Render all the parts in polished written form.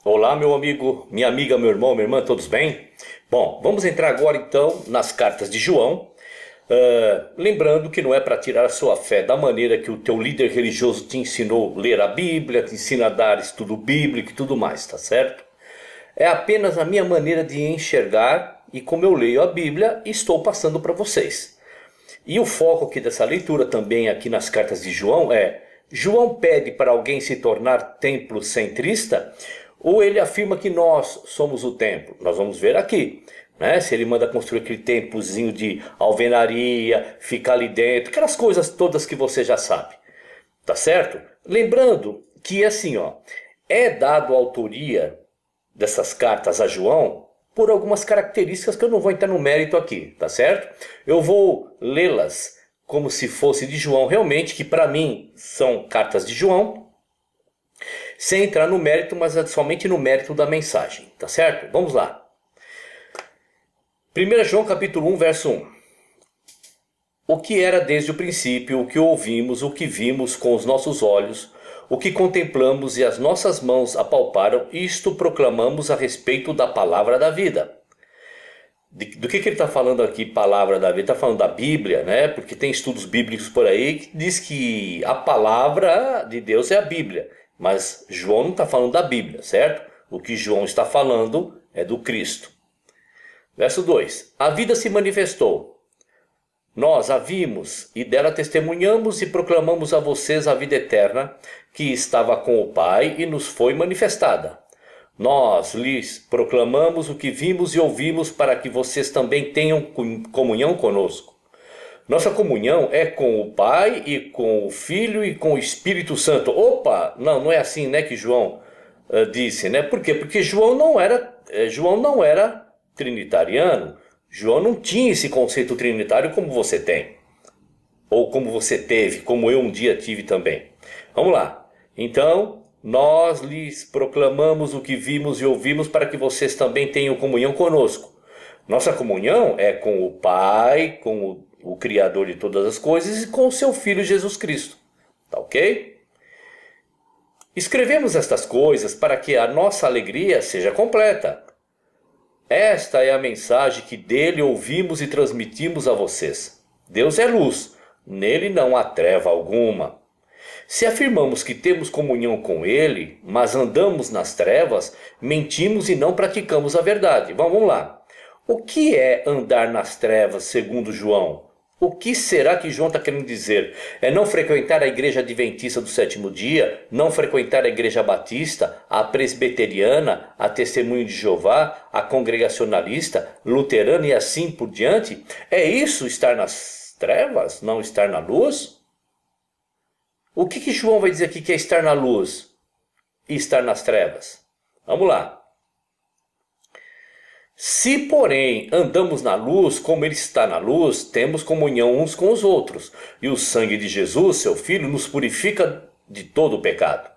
Olá, meu amigo, minha amiga, meu irmão, minha irmã, todos bem? Bom, vamos entrar agora então nas cartas de João. Lembrando que não é para tirar a sua fé da maneira que o teu líder religioso te ensinou a ler a Bíblia, te ensina a dar estudo bíblico e tudo mais, tá certo? É apenas a minha maneira de enxergar e como eu leio a Bíblia e estou passando para vocês. E o foco aqui dessa leitura também aqui nas cartas de João é: João pede para alguém se tornar templo centrista ou ele afirma que nós somos o templo? Nós vamos ver aqui, né? Se ele manda construir aquele templozinho de alvenaria, ficar ali dentro, aquelas coisas todas que você já sabe, tá certo? Lembrando que assim, ó, é dado a autoria dessas cartas a João por algumas características que eu não vou entrar no mérito aqui, tá certo? Eu vou lê-las como se fosse de João realmente, que para mim são cartas de João, sem entrar no mérito, mas é somente no mérito da mensagem, tá certo? Vamos lá. 1 João capítulo 1, verso 1. O que era desde o princípio, o que ouvimos, o que vimos com os nossos olhos, o que contemplamos e as nossas mãos apalparam, isto proclamamos a respeito da palavra da vida. Do que ele está falando aqui, palavra da vida? Está falando da Bíblia, né? Porque tem estudos bíblicos por aí que diz que a palavra de Deus é a Bíblia. Mas João não está falando da Bíblia, certo? O que João está falando é do Cristo. Verso 2. A vida se manifestou. Nós a vimos e dela testemunhamos e proclamamos a vocês a vida eterna que estava com o Pai e nos foi manifestada. Nós lhes proclamamos o que vimos e ouvimos para que vocês também tenham comunhão conosco. Nossa comunhão é com o Pai e com o Filho e com o Espírito Santo. Opa, não é assim, né, que João disse, né? Por quê? Porque João não era trinitariano. João não tinha esse conceito trinitário como você tem. Ou como você teve, como eu um dia tive também. Vamos lá. Então, nós lhes proclamamos o que vimos e ouvimos para que vocês também tenham comunhão conosco. Nossa comunhão é com o Pai, com o Criador de todas as coisas e com o seu Filho Jesus Cristo. Tá ok? Escrevemos estas coisas para que a nossa alegria seja completa. Esta é a mensagem que dele ouvimos e transmitimos a vocês. Deus é luz, nele não há treva alguma. Se afirmamos que temos comunhão com ele, mas andamos nas trevas, mentimos e não praticamos a verdade. Vamos lá. O que é andar nas trevas, segundo João? O que será que João está querendo dizer? É não frequentar a igreja adventista do sétimo dia? Não frequentar a igreja batista, a presbiteriana, a testemunho de Jeová, a congregacionalista, luterana e assim por diante? É isso estar nas trevas? Não estar na luz? O que João vai dizer aqui que é estar na luz e estar nas trevas? Vamos lá. Se, porém, andamos na luz, como ele está na luz, temos comunhão uns com os outros, e o sangue de Jesus, seu Filho, nos purifica de todo o pecado.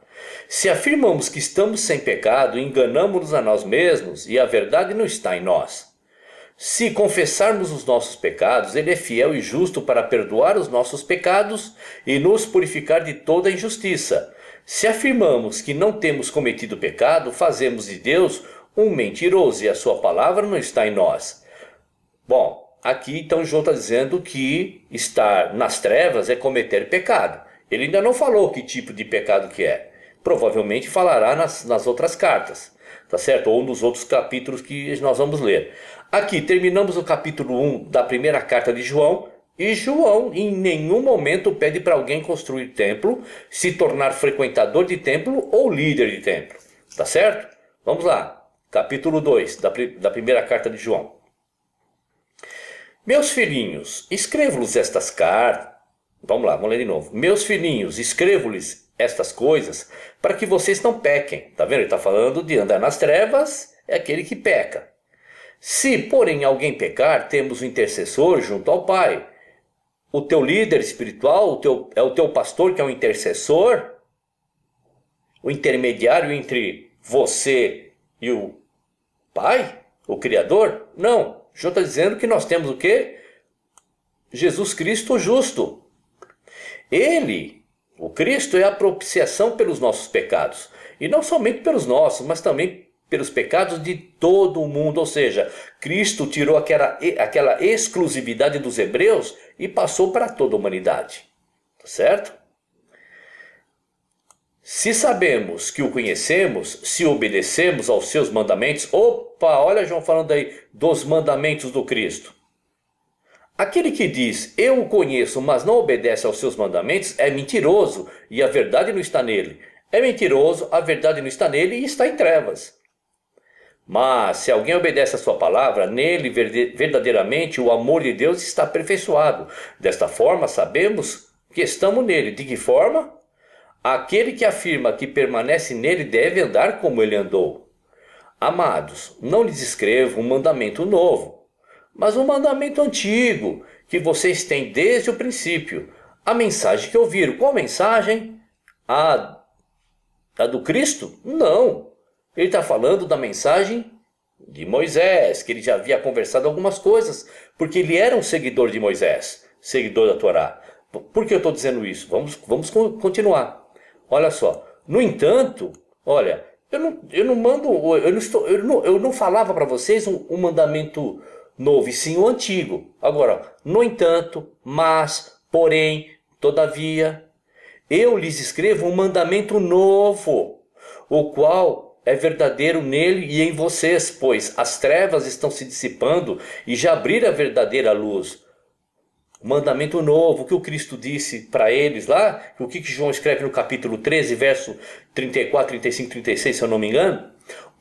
Se afirmamos que estamos sem pecado, enganamos-nos a nós mesmos, e a verdade não está em nós. Se confessarmos os nossos pecados, ele é fiel e justo para perdoar os nossos pecados e nos purificar de toda injustiça. Se afirmamos que não temos cometido pecado, fazemos de Deus um mentiroso e a sua palavra não está em nós. Bom, aqui então João está dizendo que estar nas trevas é cometer pecado. Ele ainda não falou que tipo de pecado que é. Provavelmente falará nas outras cartas, tá certo? Ou nos outros capítulos que nós vamos ler. Aqui terminamos o capítulo 1 da primeira carta de João. E João em nenhum momento pede para alguém construir templo, se tornar frequentador de templo ou líder de templo. Tá certo? Vamos lá. Capítulo 2 da primeira carta de João. Meus filhinhos, escrevo-lhes estas cartas. Vamos lá, vamos ler de novo. Meus filhinhos, escrevo-lhes estas coisas para que vocês não pequem. Tá vendo? Ele está falando de andar nas trevas, é aquele que peca. Se, porém, alguém pecar, temos um intercessor junto ao Pai. O teu líder espiritual é o teu pastor que é o intercessor, o intermediário entre você e o Pai, o Criador? Não. João está dizendo que nós temos o quê? Jesus Cristo justo. Ele, o Cristo, é a propiciação pelos nossos pecados. E não somente pelos nossos, mas também pelos pecados de todo o mundo. Ou seja, Cristo tirou aquela exclusividade dos hebreus e passou para toda a humanidade. Tá certo? Se sabemos que o conhecemos, se obedecemos aos seus mandamentos... Opa, olha João falando aí dos mandamentos do Cristo. Aquele que diz, eu o conheço, mas não obedece aos seus mandamentos, é mentiroso e a verdade não está nele. É mentiroso, a verdade não está nele e está em trevas. Mas se alguém obedece a sua palavra, nele verdadeiramente o amor de Deus está aperfeiçoado. Desta forma sabemos que estamos nele. De que forma? Aquele que afirma que permanece nele deve andar como ele andou. Amados, não lhes escrevo um mandamento novo, mas um mandamento antigo, que vocês têm desde o princípio. A mensagem que ouviram. Qual mensagem? A do Cristo? Não. Ele está falando da mensagem de Moisés, que ele já havia conversado algumas coisas, porque ele era um seguidor de Moisés, seguidor da Torá. Por que eu estou dizendo isso? Vamos continuar. Olha só. No entanto, olha, eu não falava para vocês um mandamento novo, e sim o antigo. Agora, no entanto, mas, porém, todavia, eu lhes escrevo um mandamento novo, o qual é verdadeiro nele e em vocês, pois as trevas estão se dissipando e já abriram a verdadeira luz. O mandamento novo, o que o Cristo disse para eles lá, o que João escreve no capítulo 13, verso 34, 35, 36, se eu não me engano.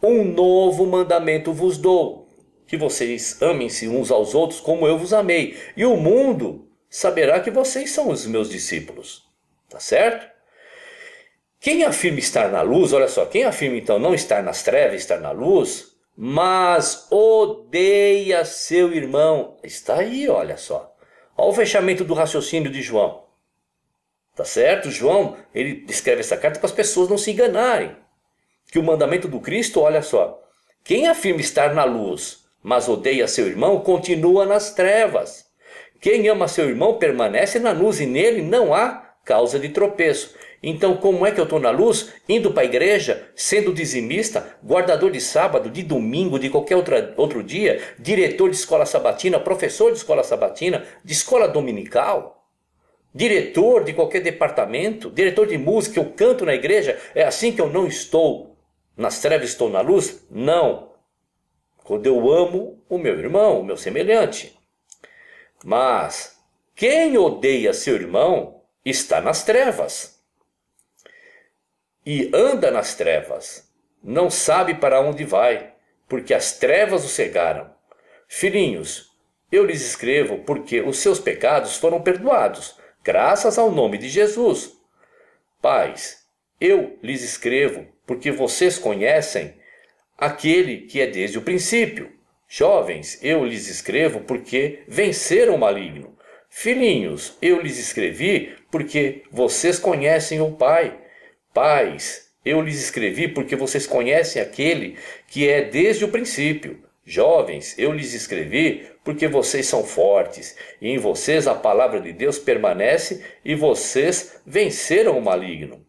Um novo mandamento vos dou, que vocês amem-se uns aos outros como eu vos amei. E o mundo saberá que vocês são os meus discípulos. Tá certo? Quem afirma estar na luz, olha só, quem afirma então não estar nas trevas, estar na luz, mas odeia seu irmão. Está aí, olha só. Olha o fechamento do raciocínio de João. Tá certo? João, ele escreve essa carta para as pessoas não se enganarem. Que o mandamento do Cristo, olha só. Quem afirma estar na luz, mas odeia seu irmão, continua nas trevas. Quem ama seu irmão permanece na luz e nele não há causa de tropeço. Então, como é que eu estou na luz? Indo para a igreja, sendo dizimista, guardador de sábado, de domingo, de qualquer outro dia, diretor de escola sabatina, professor de escola sabatina, de escola dominical, diretor de qualquer departamento, diretor de música, eu canto na igreja. É assim que eu não estou nas trevas, estou na luz? Não. Quando eu amo o meu irmão, o meu semelhante. Mas quem odeia seu irmão está nas trevas. E anda nas trevas, não sabe para onde vai, porque as trevas o cegaram. Filhinhos, eu lhes escrevo porque os seus pecados foram perdoados, graças ao nome de Jesus. Pais, eu lhes escrevo porque vocês conhecem aquele que é desde o princípio. Jovens, eu lhes escrevo porque venceram o maligno. Filhinhos, eu lhes escrevi porque vocês conhecem o Pai. Pais, eu lhes escrevi porque vocês conhecem aquele que é desde o princípio. Jovens, eu lhes escrevi porque vocês são fortes, e em vocês a palavra de Deus permanece, e vocês venceram o maligno.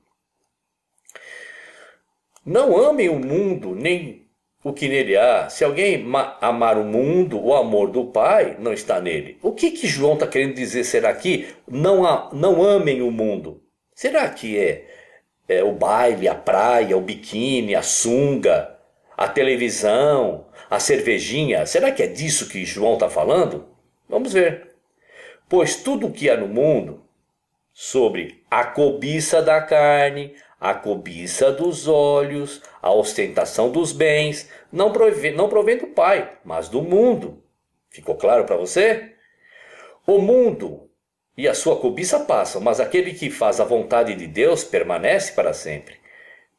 Não amem o mundo, nem o que nele há. Se alguém amar o mundo, o amor do Pai não está nele. O que João está querendo dizer? Será que não amem o mundo? Será que é o baile, a praia, o biquíni, a sunga, a televisão, a cervejinha? Será que é disso que João está falando? Vamos ver. Pois tudo o que há no mundo, sobre a cobiça da carne, a cobiça dos olhos, a ostentação dos bens, não provém do Pai, mas do mundo. Ficou claro para você? O mundo e a sua cobiça passam, mas aquele que faz a vontade de Deus permanece para sempre.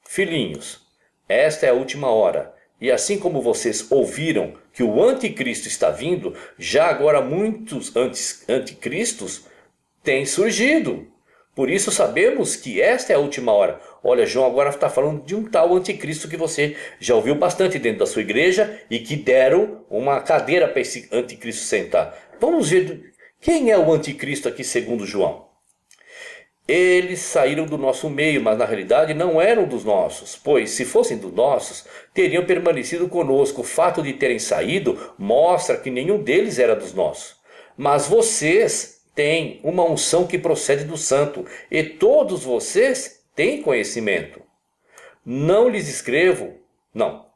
Filhinhos, esta é a última hora, e assim como vocês ouviram que o anticristo está vindo, já agora muitos anticristos têm surgido. Por isso sabemos que esta é a última hora. olha, João agora está falando de um tal anticristo que você já ouviu bastante dentro da sua igreja e que deram uma cadeira para esse anticristo sentar. Vamos ver quem é o anticristo aqui segundo João. Eles saíram do nosso meio, mas na realidade não eram dos nossos, pois se fossem dos nossos, teriam permanecido conosco. O fato de terem saído mostra que nenhum deles era dos nossos. Mas vocês têm uma unção que procede do santo, e todos vocês têm conhecimento. Não lhes escrevo, não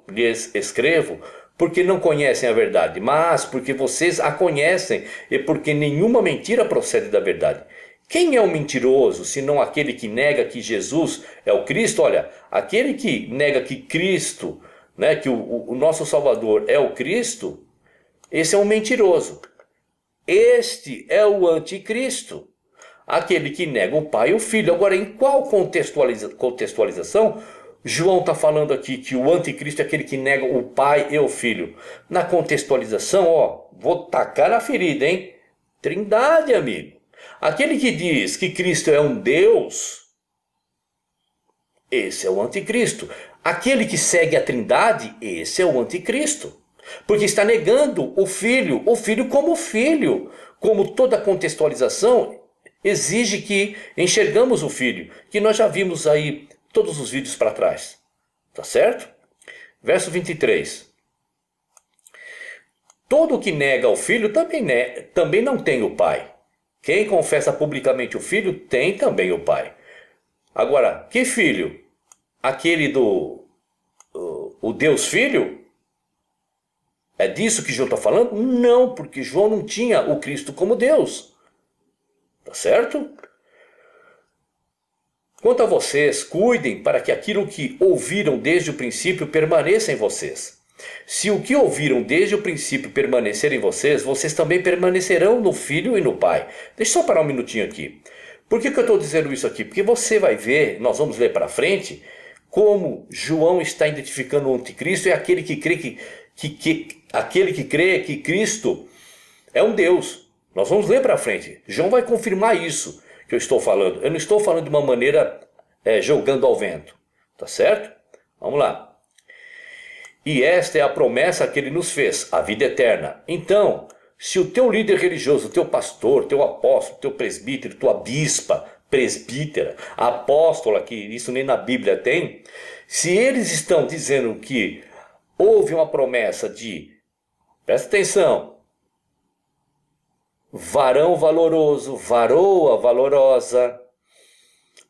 lhes escrevo, porque não conhecem a verdade, mas porque vocês a conhecem e porque nenhuma mentira procede da verdade. Quem é o mentiroso, senão aquele que nega que Jesus é o Cristo? Olha, aquele que nega que Cristo, que o nosso Salvador é o Cristo, esse é um mentiroso. Este é o anticristo, aquele que nega o Pai e o Filho. Agora, em qual contextualização João está falando aqui que o anticristo é aquele que nega o Pai e o Filho? Na contextualização, vou tacar na ferida, hein? Trindade, amigo. Aquele que diz que Cristo é um Deus, esse é o anticristo. Aquele que segue a Trindade, esse é o anticristo. Porque está negando o Filho como Filho. Como toda contextualização exige que enxergamos o Filho, que nós já vimos aí todos os vídeos para trás. Tá certo? Verso 23. Todo que nega o Filho também não tem o Pai. Quem confessa publicamente o Filho tem também o Pai. Agora, que Filho? Aquele o Deus Filho? É disso que João está falando? Não, porque João não tinha o Cristo como Deus. Tá certo? Quanto a vocês, cuidem para que aquilo que ouviram desde o princípio permaneça em vocês. Se o que ouviram desde o princípio permanecer em vocês, vocês também permanecerão no Filho e no Pai. Deixa eu só parar um minutinho aqui. Por que eu estou dizendo isso aqui? Porque você vai ver, nós vamos ler para frente, como João está identificando o anticristo é aquele que crê aquele que crê que Cristo é um Deus. Nós vamos ler para frente. João vai confirmar isso que eu estou falando. Eu não estou falando de uma maneira jogando ao vento. Tá certo? Vamos lá. E esta é a promessa que ele nos fez, a vida eterna. Então, se o teu líder religioso, o teu pastor, teu apóstolo, teu presbítero, tua bispa, presbítera, apóstola, que isso nem na Bíblia tem, se eles estão dizendo que houve uma promessa de, presta atenção, varão valoroso, varoa valorosa,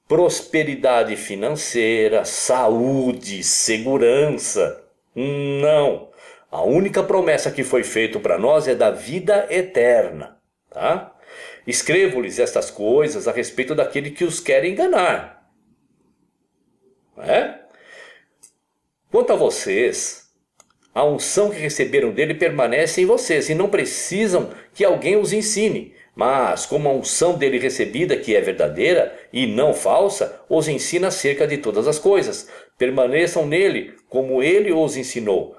prosperidade financeira, saúde, segurança. Não. A única promessa que foi feita para nós é da vida eterna. Tá? Escrevo-lhes estas coisas a respeito daquele que os quer enganar. Quanto a vocês, a unção que receberam dele permanece em vocês e não precisam que alguém os ensine. Mas, como a unção dele recebida, que é verdadeira e não falsa, os ensina acerca de todas as coisas. Permaneçam nele, como ele os ensinou.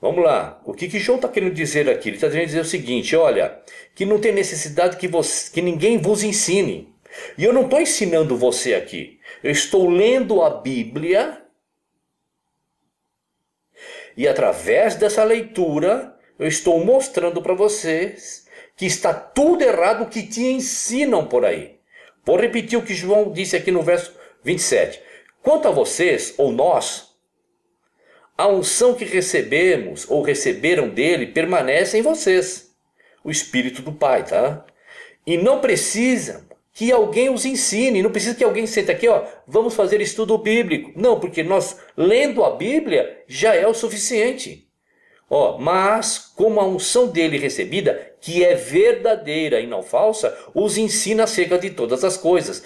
Vamos lá. O que João está querendo dizer aqui? Ele está querendo dizer o seguinte, olha, que não tem necessidade que ninguém vos ensine. E eu não estou ensinando você aqui. Eu estou lendo a Bíblia e através dessa leitura eu estou mostrando para vocês que está tudo errado o que te ensinam por aí. Vou repetir o que João disse aqui no verso 27. Quanto a vocês, ou nós, a unção que recebemos ou receberam dele permanece em vocês. O Espírito do Pai, tá? E não precisa que alguém os ensine, não precisa que alguém sente aqui, vamos fazer estudo bíblico. Não, porque nós, lendo a Bíblia, já é o suficiente. Mas, como a unção dele recebida, que é verdadeira e não falsa, os ensina acerca de todas as coisas.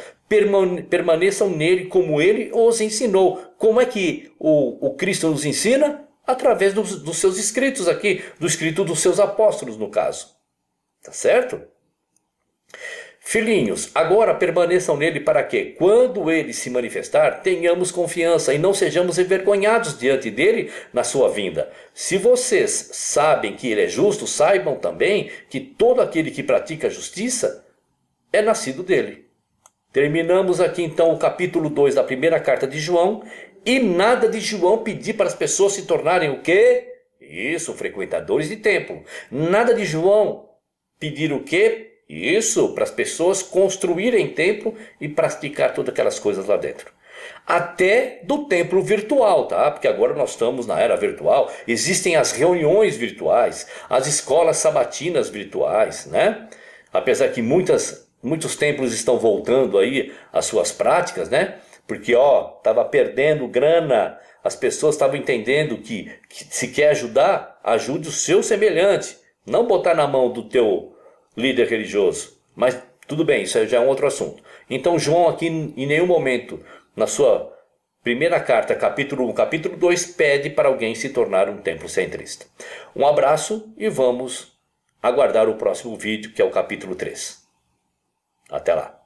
Permaneçam nele como ele os ensinou. Como é que o Cristo nos ensina? Através dos seus escritos aqui, do escrito dos seus apóstolos, no caso. Tá certo? Filhinhos, agora permaneçam nele para que, quando ele se manifestar, tenhamos confiança e não sejamos envergonhados diante dele na sua vinda. Se vocês sabem que ele é justo, saibam também que todo aquele que pratica a justiça é nascido dele. Terminamos aqui então o capítulo 2 da primeira carta de João. E nada de João pedir para as pessoas se tornarem o quê? Isso, frequentadores de templo. Nada de João pedir o quê? Isso, para as pessoas construírem templo e praticar todas aquelas coisas lá dentro. Até do templo virtual, tá? Porque agora nós estamos na era virtual. Existem as reuniões virtuais, as escolas sabatinas virtuais, né? Apesar que muitos templos estão voltando aí às suas práticas, né? Porque, estava perdendo grana. As pessoas estavam entendendo que se quer ajudar, ajude o seu semelhante. Não botar na mão do teu líder religioso. Mas tudo bem, isso já é um outro assunto. Então João aqui em nenhum momento, na sua primeira carta, capítulo 1, capítulo 2, pede para alguém se tornar um templo centrista. Um abraço e vamos aguardar o próximo vídeo, que é o capítulo 3. Até lá.